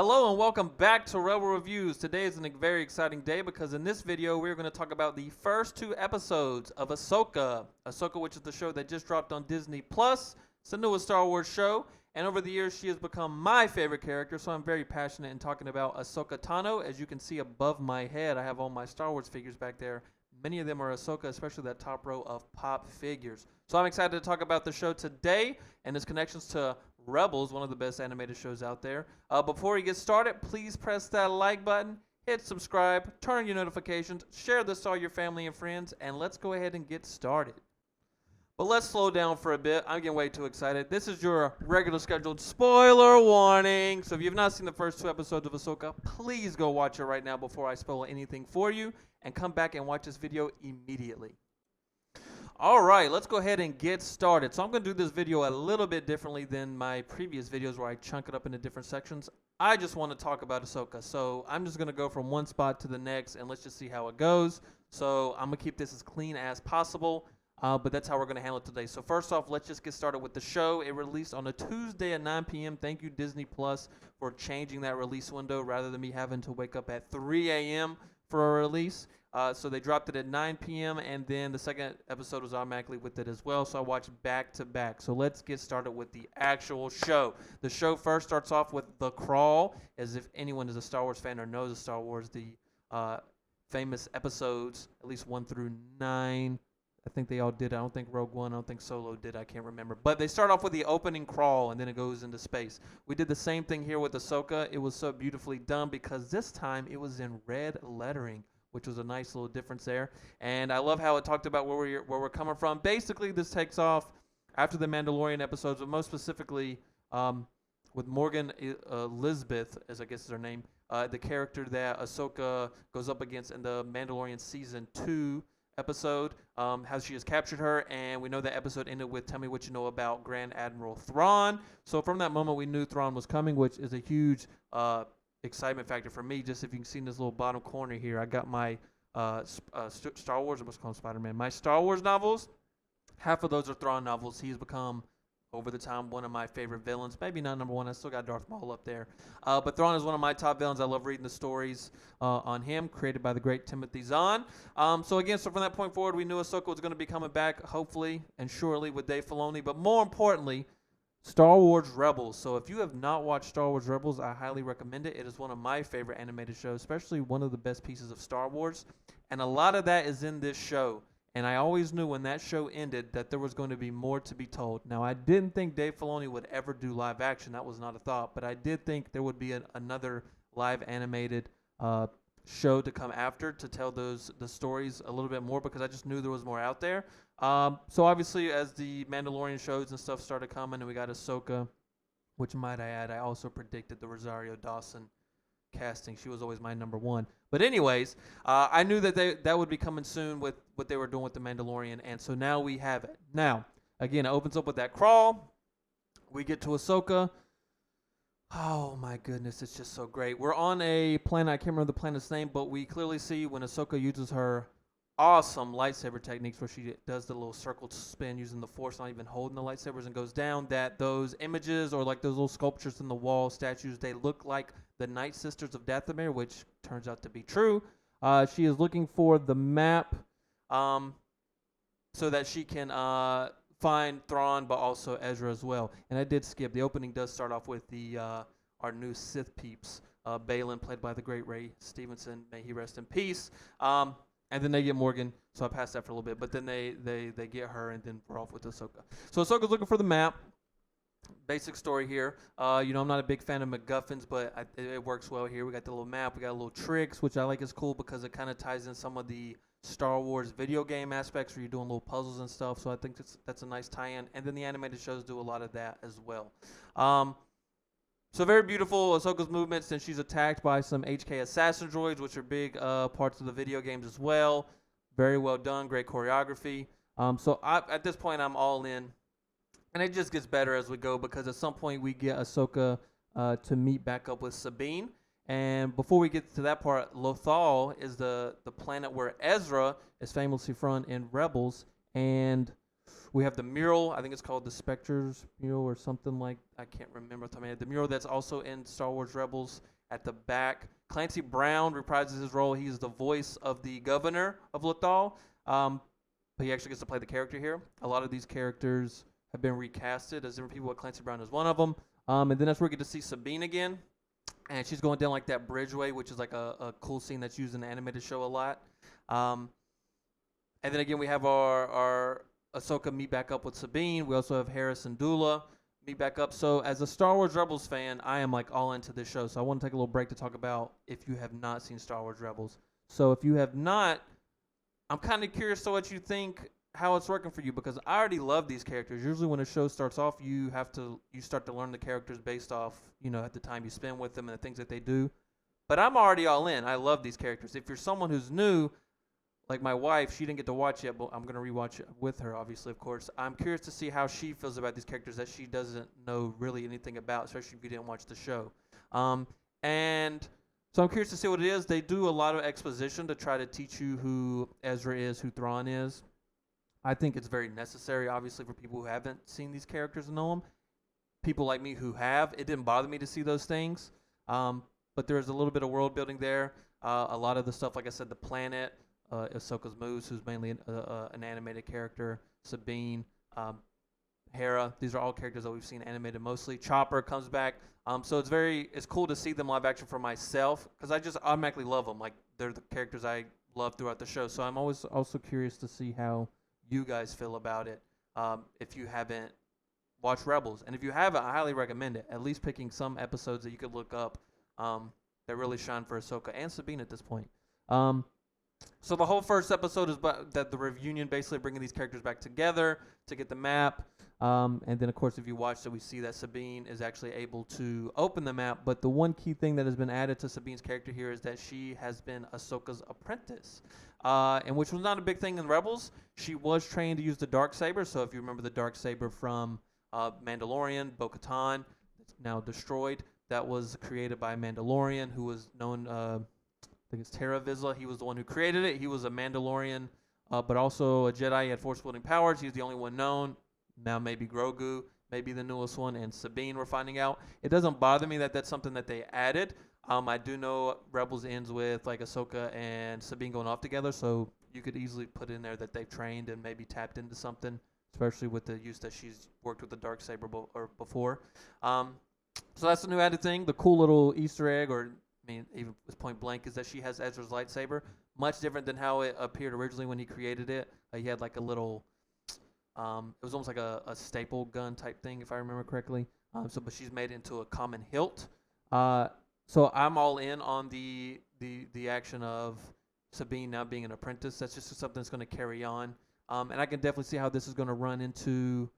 Hello and welcome back to Rebel Reviews. Today is a very exciting day because in this video we're going to talk about the first two episodes of Ahsoka. Ahsoka, which is the show that just dropped on Disney Plus. It's the newest Star Wars show, and over the years she has become my favorite character, so I'm very passionate in talking about Ahsoka Tano. As you can see above my head, I have all my Star Wars figures back there. Many of them are Ahsoka, especially that top row of pop figures. So I'm excited to talk about the show today and its connections to Rebels, one of the best animated shows out there. Before we get started, please press that like button, hit subscribe, turn on your notifications, share this to all your family and friends, and let's go ahead and get started. But let's slow down for a bit. I'm getting way too excited. This is your regular scheduled spoiler warning. So if you've not seen the first two episodes of Ahsoka, please go watch it right now before I spoil anything for you, and come back and watch this video immediately. All right, let's go ahead and get started. So I'm going to do this video a little bit differently than my previous videos where I chunk it up into different sections. I just want to talk about Ahsoka. So I'm just going to go from one spot to the next, and let's just see how it goes. So I'm going to keep this as clean as possible, but that's how we're going to handle it today. So first off, let's just get started with the show. It released on a Tuesday at 9 p.m. Thank you, Disney Plus, for changing that release window rather than me having to wake up at 3 a.m. for a release. So they dropped it at 9 p.m. and then the second episode was automatically with it as well. So I watched back to back. So let's get started with the actual show. The show first starts off with The Crawl, as if anyone is a Star Wars fan or knows of Star Wars, the famous episodes, at least 1 through 9. I think they all did. I don't think Rogue One, I don't think Solo did. I can't remember. But they start off with the opening crawl, and then it goes into space. We did the same thing here with Ahsoka. It was so beautifully done because this time it was in red lettering, which was a nice little difference there. And I love how it talked about where we're coming from. Basically, this takes off after the Mandalorian episodes, but most specifically with Morgan Elizabeth, as I guess is her name, the character that Ahsoka goes up against in the Mandalorian Season 2 episode, how she has captured her, and we know that episode ended with "Tell me what you know about Grand Admiral Thrawn." So from that moment, we knew Thrawn was coming, which is a huge excitement factor for me. Just if you can see in this little bottom corner here, I got my Star Wars, or what's called Spider-Man, my Star Wars novels. Half of those are Thrawn novels. He's become, over the time, one of my favorite villains. Maybe not number one. I still got Darth Maul up there. But Thrawn is one of my top villains. I love reading the stories on him, created by the great Timothy Zahn. So from that point forward, we knew Ahsoka was going to be coming back, hopefully and surely, with Dave Filoni. But more importantly, Star Wars Rebels. So if you have not watched Star Wars Rebels, I highly recommend it. It is one of my favorite animated shows, especially one of the best pieces of Star Wars. And a lot of that is in this show. And I always knew when that show ended that there was going to be more to be told. Now, I didn't think Dave Filoni would ever do live action. That was not a thought. But I did think there would be another live animated show to come after to tell the stories a little bit more, because I just knew there was more out there. So obviously, as the Mandalorian shows and stuff started coming, and we got Ahsoka, which might I add, I also predicted the Rosario Dawson casting. She was always my number one. But anyways, I knew that that would be coming soon with what they were doing with the Mandalorian, and so now we have it. Now, again, it opens up with that crawl. We get to Ahsoka. Oh my goodness, it's just so great. We're on a planet, I can't remember the planet's name, but we clearly see when Ahsoka uses her awesome lightsaber techniques where she does the little circle spin using the Force, not even holding the lightsabers, and goes down, that those images, or like those little sculptures in the wall, statues, they look like the Night Sisters of Dathomir, which turns out to be true. She is looking for the map so that she can find Thrawn, but also Ezra as well. And I did skip. The opening does start off with our new Sith peeps, Balin, played by the great Ray Stevenson. May he rest in peace. And then they get Morgan, so I passed that for a little bit. But then they get her, and then we're off with Ahsoka. So Ahsoka's looking for the map. Basic story here. I'm not a big fan of MacGuffins, but it works well here. We got the little map. We got little tricks, which I like is cool because it kind of ties in some of the Star Wars video game aspects where you're doing little puzzles and stuff. So I think that's a nice tie-in. And then the animated shows do a lot of that as well. So very beautiful, Ahsoka's movements, and she's attacked by some HK assassin droids, which are big parts of the video games as well. Very well done, great choreography. So at this point, I'm all in. And it just gets better as we go, because at some point we get Ahsoka to meet back up with Sabine. And before we get to that part, Lothal is the planet where Ezra is famously from in Rebels. And we have the mural. I think it's called the Spectre's mural or something like. I can't remember off the top of my head. The mural that's also in Star Wars Rebels. at the back. Clancy Brown reprises his role. He is the voice of the governor of Lothal. But he actually gets to play the character here. A lot of these characters have been recasted as different people, but Clancy Brown is one of them. And then that's where we get to see Sabine again. And she's going down like that bridgeway, which is like a cool scene that's used in the animated show a lot. And then again, we have our Ahsoka meet back up with Sabine. We also have Hera Syndulla meet back up. So as a Star Wars Rebels fan, I am like all into this show. So I want to take a little break to talk about if you have not seen Star Wars Rebels. So if you have not, I'm kind of curious to what you think, how it's working for you, because I already love these characters. Usually when a show starts off, you start to learn the characters based off, at the time you spend with them and the things that they do. But I'm already all in. I love these characters. If you're someone who's new, like my wife, she didn't get to watch it, but I'm going to rewatch it with her, obviously, of course. I'm curious to see how she feels about these characters that she doesn't know really anything about, especially if you didn't watch the show. And so I'm curious to see what it is. They do a lot of exposition to try to teach you who Ezra is, who Thrawn is. I think it's very necessary, obviously, for people who haven't seen these characters and know them. People like me who have, it didn't bother me to see those things. But there's a little bit of world building there. A lot of the stuff, like I said, the planet, Ahsoka's moves, who's mainly an animated character, Sabine, Hera. These are all characters that we've seen animated mostly. Chopper comes back. So it's cool to see them live action for myself because I just automatically love them. Like they're the characters I love throughout the show. So I'm always also curious to see how you guys feel about it. If you haven't watched Rebels, and if you haven't, I highly recommend it. At least picking some episodes that you could look up that really shine for Ahsoka and Sabine at this point. So the whole first episode is that the reunion, basically bringing these characters back together to get the map. And then, of course, if you watch it, we see that Sabine is actually able to open the map. But the one key thing that has been added to Sabine's character here is that she has been Ahsoka's apprentice, and which was not a big thing in Rebels. She was trained to use the Darksaber. So if you remember the Darksaber from Mandalorian, Bo-Katan, it's now destroyed. That was created by a Mandalorian who was known... I think it's Tara Vizsla. He was the one who created it. He was a Mandalorian, but also a Jedi. He had force-wielding powers. He's the only one known. Now maybe Grogu, maybe the newest one, and Sabine we're finding out. It doesn't bother me that that's something that they added. I do know Rebels ends with like Ahsoka and Sabine going off together, so you could easily put in there that they've trained and maybe tapped into something, especially with the use that she's worked with the Darksaber before. So that's a new added thing. The cool little Easter egg, or even with point blank, is that she has Ezra's lightsaber. Much different than how it appeared originally when he created it. He had like a little, it was almost like a staple gun type thing, if I remember correctly. But she's made it into a common hilt. So I'm all in on the action of Sabine now being an apprentice. That's just something that's going to carry on. And I can definitely see how this is going to run into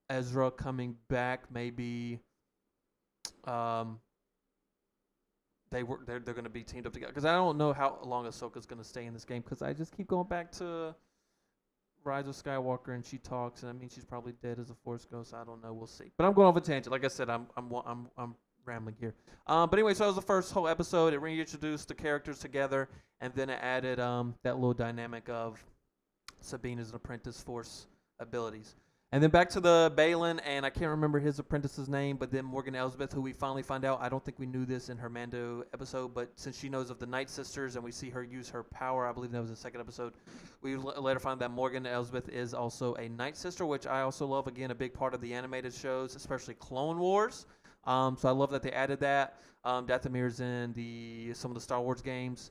Ezra coming back, maybe. They're going to be teamed up together, because I don't know how long Ahsoka's going to stay in this game, because I just keep going back to Rise of Skywalker and she talks, and I mean she's probably dead as a Force ghost. I don't know, we'll see. But I'm going off a tangent. Like I said, I'm rambling here. But anyway, so that was the first whole episode. It reintroduced the characters together, and then it added that little dynamic of Sabine as an apprentice Force abilities. And then back to the Balin, and I can't remember his apprentice's name, but then Morgan Elsbeth, who we finally find out. I don't think we knew this in her Mando episode, but since she knows of the Night Sisters and we see her use her power, I believe that was the second episode, we later find that Morgan Elsbeth is also a Night Sister, which I also love. Again, a big part of the animated shows, especially Clone Wars. So I love that they added that. Dathomir's in some of the Star Wars games.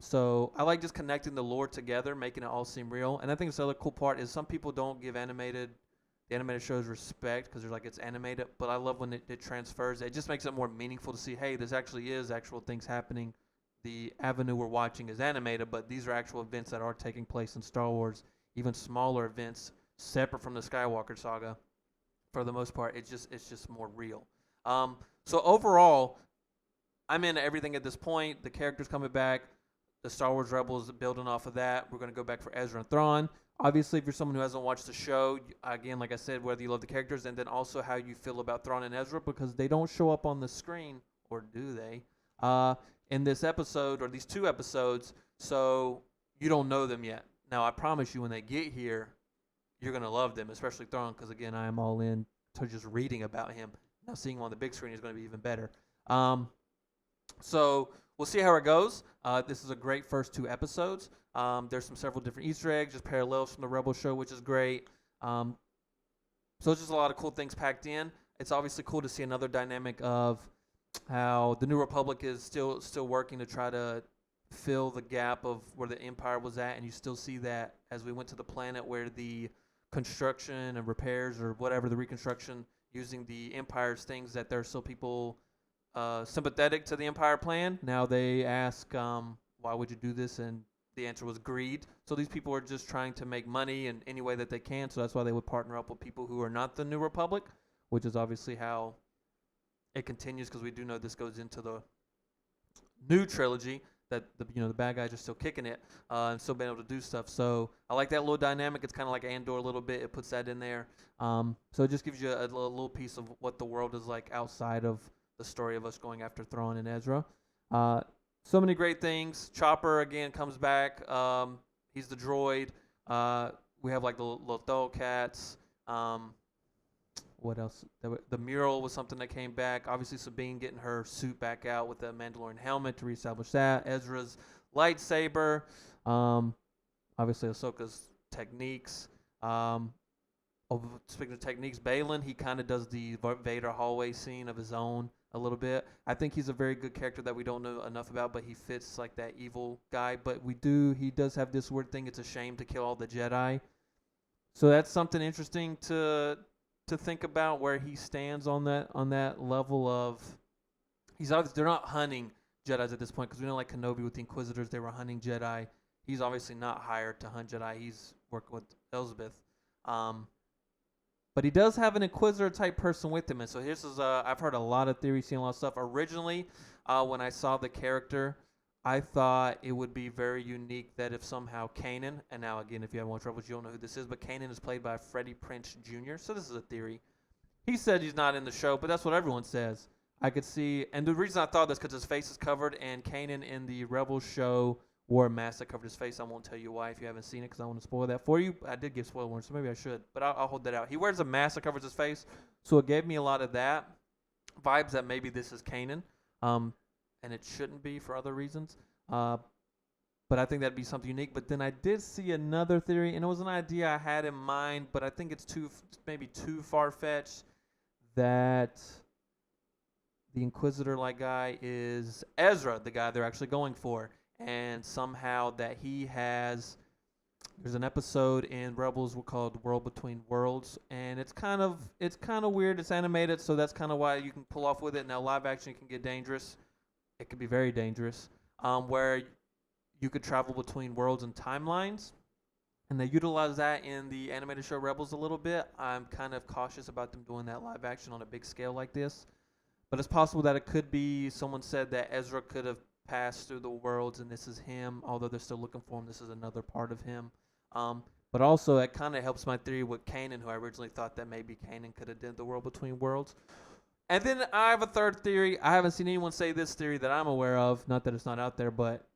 So I like just connecting the lore together, making it all seem real. And I think the other cool part is some people don't give the animated shows respect because they're like, it's animated, but I love when it transfers. It just makes it more meaningful to see, hey, this actually is actual things happening. The avenue we're watching is animated, but these are actual events that are taking place in Star Wars, even smaller events separate from the Skywalker saga. For the most part, it's just more real. So overall, I'm into everything at this point. The characters coming back, the Star Wars Rebels building off of that. We're going to go back for Ezra and Thrawn. Obviously, if you're someone who hasn't watched the show, again, like I said, whether you love the characters and then also how you feel about Thrawn and Ezra, because they don't show up on the screen, or do they, in this episode or these two episodes, so you don't know them yet. Now, I promise you when they get here, you're going to love them, especially Thrawn, because, again, I am all in to just reading about him. Now, seeing him on the big screen is going to be even better. So we'll see how it goes. This is a great first two episodes. There's several different Easter eggs, just parallels from the Rebel show, which is great. Um, so it's just a lot of cool things packed in. It's obviously cool to see another dynamic of how the New Republic is still working to try to fill the gap of where the Empire was at, and you still see that as we went to the planet where the construction and repairs or whatever the reconstruction using the Empire's things that there are still people sympathetic to the Empire plan. Now they ask, why would you do this? And the answer was greed. So these people are just trying to make money in any way that they can. So that's why they would partner up with people who are not the New Republic, which is obviously how it continues because we do know this goes into the new trilogy that the bad guys are still kicking it and still being able to do stuff. So I like that little dynamic. It's kind of like Andor a little bit. It puts that in there. So it just gives you a little piece of what the world is like outside of the story of us going after Thrawn and Ezra. So many great things. Chopper again comes back. He's the droid. We have like the little cats. What else? The mural was something that came back. Obviously, Sabine getting her suit back out with the Mandalorian helmet to reestablish that. Ezra's lightsaber. Obviously, Ahsoka's techniques. Speaking of techniques, Balin, he kind of does the Vader hallway scene of his own a little bit. I think he's a very good character that we don't know enough about, but he fits like that evil guy. But he does have this weird thing. It's a shame to kill all the Jedi. So that's something interesting to think about where he stands on that level of he's obviously they're not hunting Jedi's at this point because we know like Kenobi with the Inquisitors they were hunting Jedi. He's obviously not hired to hunt Jedi. He's working with Elizabeth, but he does have an Inquisitor type person with him. And so here's I've heard a lot of theories, seen a lot of stuff. Originally, when I saw the character, I thought it would be very unique that if somehow Kanan, and now again, if you haven't watched Rebels, you don't know who this is, but Kanan is played by Freddie Prinze Jr., so this is a theory. He said he's not in the show, but that's what everyone says. I could see, and the reason I thought this because his face is covered, and Kanan in the Rebels show wore a mask that covered his face. I won't tell you why if you haven't seen it because I want to spoil that for you. I did give spoiler warnings, so maybe I should, but I'll hold that out. He wears a mask that covers his face, so it gave me a lot of that vibes that maybe this is Kanan. And it shouldn't be for other reasons. But I think that'd be something unique. But then I did see another theory, and it was an idea I had in mind, but I think it's maybe too far-fetched that the Inquisitor-like guy is Ezra, the guy they're actually going for, and somehow that he has. There's an episode in Rebels called World Between Worlds, and it's kind of weird. It's animated, so that's kind of why you can pull off with it. Now live action can get dangerous. It could be very dangerous, where you could travel between worlds and timelines, and they utilize that in the animated show Rebels a little bit. I'm kind of cautious about them doing that live action on a big scale like this, but it's possible that it could be. Someone said that Ezra could have passed through the worlds, and this is him, although they're still looking for him. This is another part of him. But also, it kind of helps my theory with Kanan, who I originally thought that maybe Kanan could have did the World Between Worlds. And then I have a third theory. I haven't seen anyone say this theory that I'm aware of. Not that it's not out there, but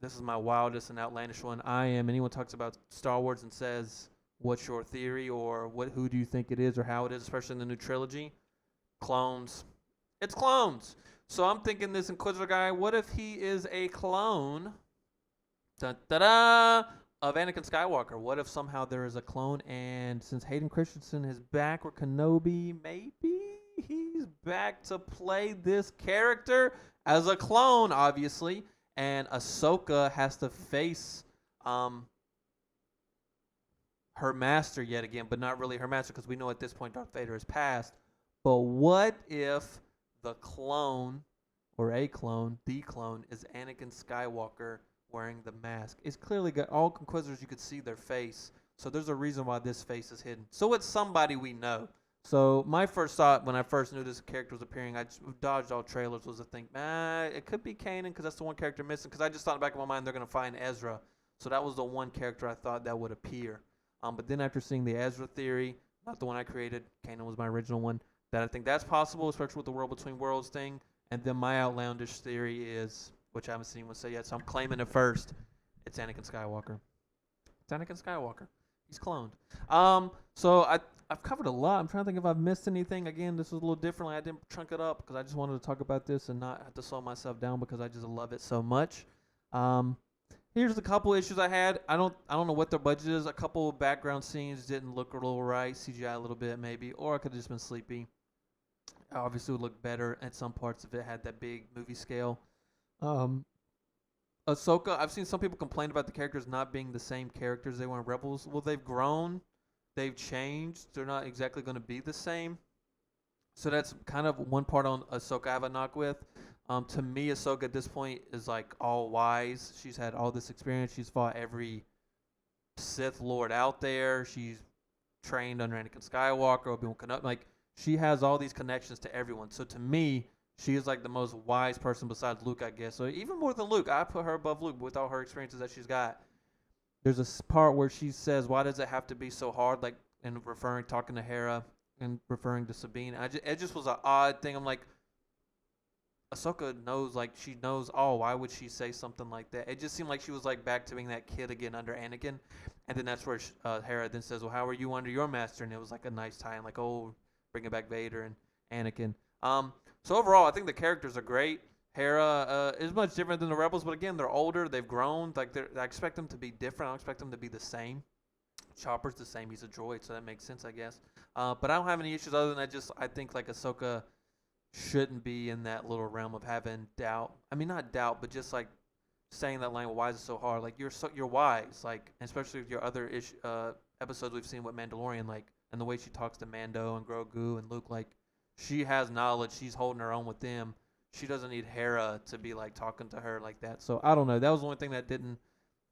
this is my wildest and outlandish one. Anyone talks about Star Wars and says, what's your theory or who do you think it is or how it is, especially in the new trilogy? Clones. It's clones. So I'm thinking this Inquisitor guy, what if he is a clone of Anakin Skywalker? What if somehow there is a clone and since Hayden Christensen is back or Kenobi, maybe he's back to play this character as a clone, obviously, and Ahsoka has to face her master yet again, but not really her master because we know at this point Darth Vader has passed. But what if the clone, or the clone, is Anakin Skywalker wearing the mask? It's clearly got all Inquisitors, you could see their face, so there's a reason why this face is hidden. So it's somebody we know. So my first thought when I first knew this character was appearing, I just dodged all trailers, was to think, it could be Kanan because that's the one character missing. Because I just thought in the back of my mind they're going to find Ezra. So that was the one character I thought that would appear. But then after seeing the Ezra theory, not the one I created, Kanan was my original one, that I think that's possible, especially with the World Between Worlds thing. And then my outlandish theory is, which I haven't seen anyone say yet, so I'm claiming it first, it's Anakin Skywalker. It's Anakin Skywalker. He's cloned. So I've covered a lot. I'm trying to think if I've missed anything. Again, this was a little differently. I didn't chunk it up because I just wanted to talk about this and not have to slow myself down because I just love it so much. Um, Here's a couple issues I had. I don't know what their budget is. A couple of background scenes didn't look a little right. CGI a little bit maybe, or I could have just been sleepy. Obviously, it would look better at some parts if it had that big movie scale. Um, Ahsoka, I've seen some people complain about the characters not being the same characters they were in Rebels. Well, they've grown, they've changed. They're not exactly going to be the same. So that's kind of one part on Ahsoka I have a knock with. To me, Ahsoka at this point is like all wise. She's had all this experience. She's fought every Sith Lord out there. She's trained under Anakin Skywalker, Obi-Wan Kenobi. Like she has all these connections to everyone. So to me, she is like the most wise person besides Luke, I guess. So even more than Luke, I put her above Luke with all her experiences that she's got. There's a part where she says, "Why does it have to be so hard?" Like and talking to Hera and referring to Sabine. It just was an odd thing. I'm like, Ahsoka knows, like she knows. Oh, why would she say something like that? It just seemed like she was like back to being that kid again under Anakin, and then that's where Hera then says, "Well, how are you under your master?" And it was like a nice tie-in, like, "Oh, bringing back Vader and Anakin." So overall, I think the characters are great. Hera is much different than the Rebels, but again, they're older, they've grown. Like I expect them to be different. I don't expect them to be the same. Chopper's the same. He's a droid, so that makes sense, I guess. But I don't have any issues other than that. Just I think like Ahsoka shouldn't be in that little realm of having doubt. I mean, not doubt, but just like saying that line. Well, why is it so hard? Like you're wise. Like especially with your other episodes we've seen with Mandalorian, like and the way she talks to Mando and Grogu and Luke, like she has knowledge. She's holding her own with them. She doesn't need Hera to be like talking to her like that. So I don't know. That was the only thing that didn't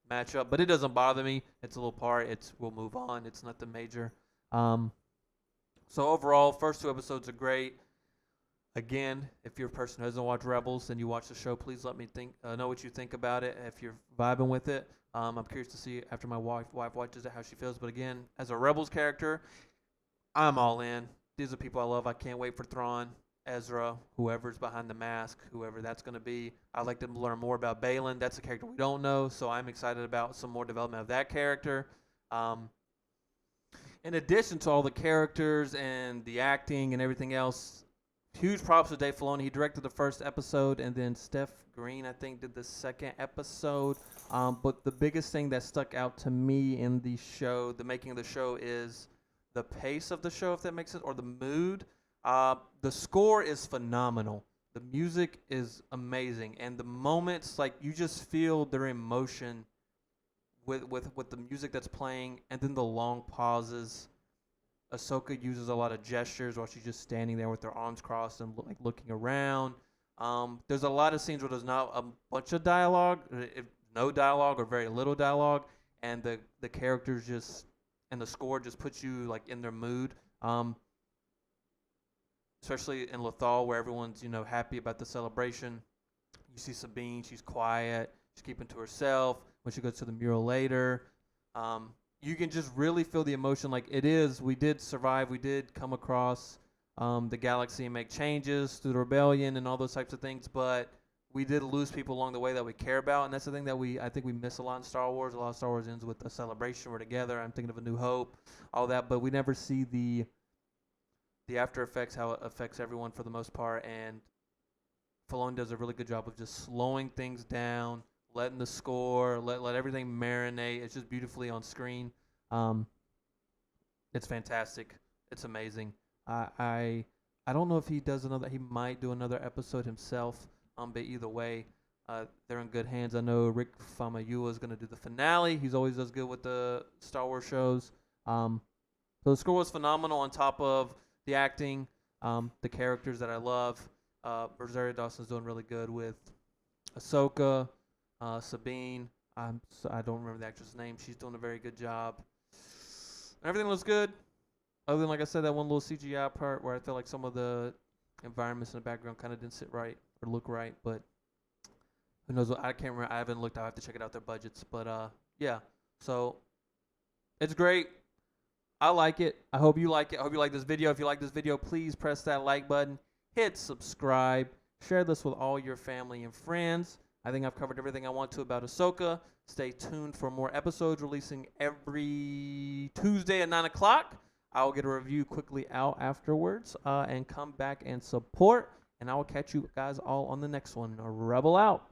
match up, but it doesn't bother me. It's a little part. We'll move on. It's nothing major. So overall, first two episodes are great. Again, if you're a person who hasn't watched Rebels and you watch the show, please let me know what you think about it. If you're vibing with it, I'm curious to see after my wife watches it how she feels. But again, as a Rebels character, I'm all in. These are people I love. I can't wait for Thrawn, Ezra, whoever's behind the mask, whoever that's going to be. I'd like to learn more about Baylan. That's a character we don't know, so I'm excited about some more development of that character. In addition to all the characters and the acting and everything else, huge props to Dave Filoni. He directed the first episode, and then Steph Green, I think, did the second episode. But the biggest thing that stuck out to me in the show, the making of the show, is the pace of the show, if that makes sense, or the mood. The score is phenomenal. The music is amazing, and the moments, like you just feel their emotion with the music that's playing, and then the long pauses. Ahsoka uses a lot of gestures while she's just standing there with her arms crossed and like looking around. There's a lot of scenes where there's not a bunch of dialogue, no dialogue or very little dialogue, and the characters just and the score just puts you like in their mood. Especially in Lothal where everyone's happy about the celebration. You see Sabine, she's quiet, she's keeping to herself. When she goes to the mural later, you can just really feel the emotion. Like it is, we did survive, we did come across the galaxy and make changes through the rebellion and all those types of things, but we did lose people along the way that we care about, and that's the thing that I think we miss a lot in Star Wars. A lot of Star Wars ends with a celebration, we're together. I'm thinking of A New Hope, all that, but we never see the after effects, how it affects everyone for the most part, and Filoni does a really good job of just slowing things down, letting the score, let everything marinate. It's just beautifully on screen. It's fantastic. It's amazing. I don't know if he does another. He might do another episode himself. But either way, they're in good hands. I know Rick Famuyiwa is going to do the finale. He's always does good with the Star Wars shows. So the score was phenomenal. On top of the acting, the characters that I love. Rosario Dawson's doing really good with Ahsoka. Sabine, I don't remember the actress' name. She's doing a very good job. Everything looks good, other than, like I said, that one little CGI part where I feel like some of the environments in the background kind of didn't sit right or look right. But who knows? I can't remember. I haven't looked. I have to check it out, their budgets. But yeah. So it's great. I like it. I hope you like it. I hope you like this video. If you like this video, please press that like button. Hit subscribe. Share this with all your family and friends. I think I've covered everything I want to about Ahsoka. Stay tuned for more episodes releasing every Tuesday at 9 o'clock. I'll get a review quickly out afterwards and come back and support. And I will catch you guys all on the next one. Rebel out.